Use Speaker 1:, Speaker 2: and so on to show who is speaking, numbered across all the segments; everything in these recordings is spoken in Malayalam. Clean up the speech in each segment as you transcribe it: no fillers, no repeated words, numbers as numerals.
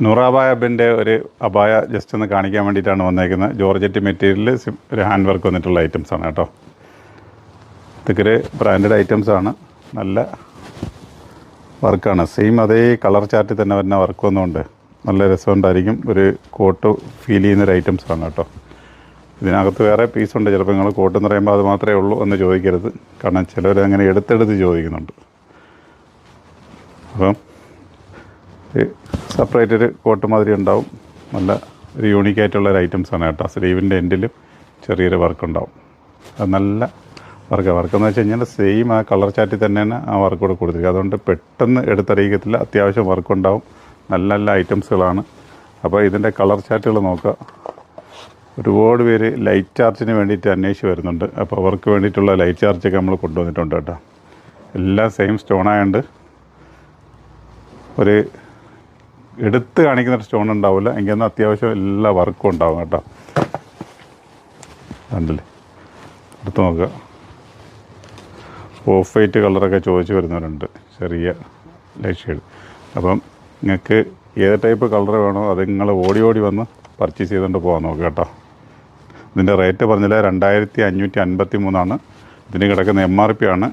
Speaker 1: നൂറാബായബിൻ്റെ ഒരു അബായ ജസ്റ്റ് ഒന്ന് കാണിക്കാൻ വേണ്ടിയിട്ടാണ് വന്നേക്കുന്നത്. ജോർജറ്റ് മെറ്റീരിയൽ ഒരു ഹാൻഡ് വർക്ക് വന്നിട്ടുള്ള ഐറ്റംസാണ് കേട്ടോ. ഇതൊക്കെ ബ്രാൻഡഡ് ഐറ്റംസാണ്, നല്ല വർക്കാണ്. സെയിം അതേ കളർ ചാർട്ടിൽ തന്നെ വരുന്ന വർക്ക് വന്നുകൊണ്ട് നല്ല രസമുണ്ടായിരിക്കും. ഒരു കോട്ട് ഫീൽ ചെയ്യുന്നൊരു ഐറ്റംസാണ് കേട്ടോ. ഇതിനകത്ത് വേറെ പീസുണ്ട്. ചിലപ്പോൾ നിങ്ങൾ കോട്ട് എന്ന് പറയുമ്പോൾ അത് മാത്രമേ ഉള്ളൂ എന്ന് ചോദിക്കരുത്, കാരണം ചിലർ അങ്ങനെ എടുത്തെടുത്ത് ചോദിക്കുന്നുണ്ട്. അപ്പം സെപ്പറേറ്റ് ഒരു കോട്ട് മാതിരി ഉണ്ടാവും. നല്ല ഒരു യൂണിക്കായിട്ടുള്ളൊരു ഐറ്റംസാണ് കേട്ടോ. സ്ലീവിൻ്റെ എൻഡിലും ചെറിയൊരു വർക്ക് ഉണ്ടാവും. അത് നല്ല വർക്കെന്ന് വെച്ച് കഴിഞ്ഞാൽ സെയിം ആ കളർ ചാറ്റിൽ തന്നെയാണ് ആ വർക്ക് കൂടെ കൊടുത്തിരിക്കുക. അതുകൊണ്ട് പെട്ടെന്ന് എടുത്തറിയിക്കത്തില്ല. അത്യാവശ്യം വർക്കുണ്ടാവും. നല്ല നല്ല ഐറ്റംസുകളാണ്. അപ്പോൾ ഇതിൻ്റെ കളർ ചാർട്ടുകൾ നോക്കുക. ഒരുപാട് പേര് ലൈറ്റ് ചാർജിന് വേണ്ടിയിട്ട് അന്വേഷിച്ച് വരുന്നുണ്ട്. അപ്പോൾ അവർക്ക് വേണ്ടിയിട്ടുള്ള ലൈറ്റ് ചാർജൊക്കെ നമ്മൾ കൊണ്ടുവന്നിട്ടുണ്ട് കേട്ടോ. എല്ലാം സെയിം സ്റ്റോണായതുകൊണ്ട് ഒരു എടുത്ത് കാണിക്കുന്നൊരു സ്റ്റോൺ ഉണ്ടാവില്ല, എങ്കിൽ അത്യാവശ്യം എല്ലാ വർക്കും ഉണ്ടാവും കേട്ടോ. കണ്ടില്ലേ, എടുത്ത് നോക്കുക. ഓഫ് വൈറ്റ് കളറൊക്കെ ചോദിച്ച് വരുന്നവരുണ്ട്, ചെറിയ ലൈറ്റ് ഷെയ്ഡ്. അപ്പം നിങ്ങൾക്ക് ഏത് ടൈപ്പ് കളർ വേണോ അത് നിങ്ങൾ ഓടി ഓടി വന്ന് പർച്ചേസ് ചെയ്തുകൊണ്ട് പോകാൻ നോക്കുക കേട്ടോ. ഇതിൻ്റെ റേറ്റ് പറഞ്ഞില്ല, 2553 ഇതിന് കിടക്കുന്ന MRP ആണ്.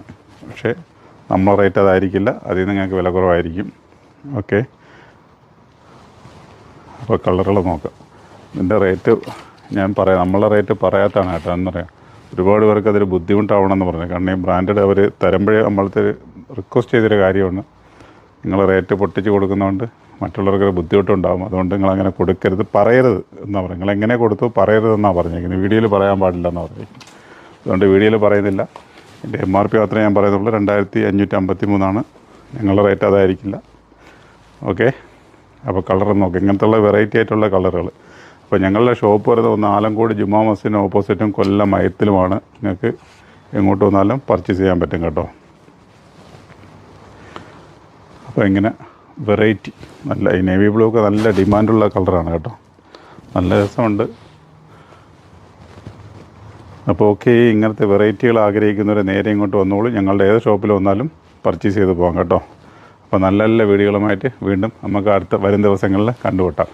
Speaker 1: പക്ഷേ നമ്മളെ റേറ്റ് അതായിരിക്കില്ല, അതിൽ നിന്ന് നിങ്ങൾക്ക് വില കുറവായിരിക്കും. ഓക്കെ, അപ്പോൾ കളറുകൾ നോക്കാം. ഇതിൻ്റെ റേറ്റ് ഞാൻ പറയാം, നമ്മളെ റേറ്റ് പറയാത്താണ് കേട്ടോ. എന്നറിയാം, ഒരുപാട് പേർക്ക് അതൊരു ബുദ്ധിമുട്ടാവണമെന്ന് പറഞ്ഞു. കാരണം ഈ ബ്രാൻഡഡ് അവർ തരുമ്പോഴേ നമ്മളത്തെ റിക്വസ്റ്റ് ചെയ്തൊരു കാര്യമാണ്. നിങ്ങൾ റേറ്റ് പൊട്ടിച്ച് കൊടുക്കുന്നതുകൊണ്ട് മറ്റുള്ളവർക്ക് ബുദ്ധിമുട്ടുണ്ടാകും. അതുകൊണ്ട് നിങ്ങളങ്ങനെ കൊടുക്കരുത്, പറയരുത് എന്നാണ് പറയുന്നത്. നിങ്ങളെങ്ങനെ കൊടുത്തു പറയരുതെന്നാണ് പറഞ്ഞിരിക്കുന്നത്. വീഡിയോയിൽ പറയാൻ പാടില്ല എന്നാണ് പറഞ്ഞിരിക്കുന്നത്. അതുകൊണ്ട് വീഡിയോയിൽ പറയുന്നില്ല. എൻ്റെ MRP മാത്രമേ ഞാൻ പറയുന്നുള്ളൂ. 2553 ഞങ്ങളുടെ റേറ്റ് അതായിരിക്കില്ല. ഓക്കെ, അപ്പോൾ കളർ നോക്കാം. ഇങ്ങനത്തുള്ള വെറൈറ്റി ആയിട്ടുള്ള കളറുകൾ. അപ്പോൾ ഞങ്ങളുടെ ഷോപ്പ് വരുന്നത് ആലങ്കോട് ജുമാ മസ്ജിദിന് ഓപ്പോസിറ്റും കൊല്ലം മയത്തിലുമാണ്. നിങ്ങൾക്ക് എങ്ങോട്ട് വന്നാലും പർച്ചേസ് ചെയ്യാൻ പറ്റും കേട്ടോ. അപ്പോൾ ഇങ്ങനെ വെറൈറ്റി നല്ല ഈ നേവി ബ്ലൂ ഒക്കെ നല്ല ഡിമാൻഡുള്ള കളറാണ് കേട്ടോ. നല്ല രസമുണ്ട്. അപ്പോൾ ഓക്കെ, ഇങ്ങനത്തെ വെറൈറ്റികൾ ആഗ്രഹിക്കുന്നവർ നേരെ ഇങ്ങോട്ട് വന്നോളൂ. ഞങ്ങളുടെ ഏത് ഷോപ്പിൽ വന്നാലും പർച്ചേസ് ചെയ്ത് പോകാം കേട്ടോ. അപ്പോൾ നല്ല നല്ല വീഡിയോകളുമായിട്ട് വീണ്ടും നമുക്ക് വരും ദിവസങ്ങളിൽ കണ്ടുമുട്ടാം.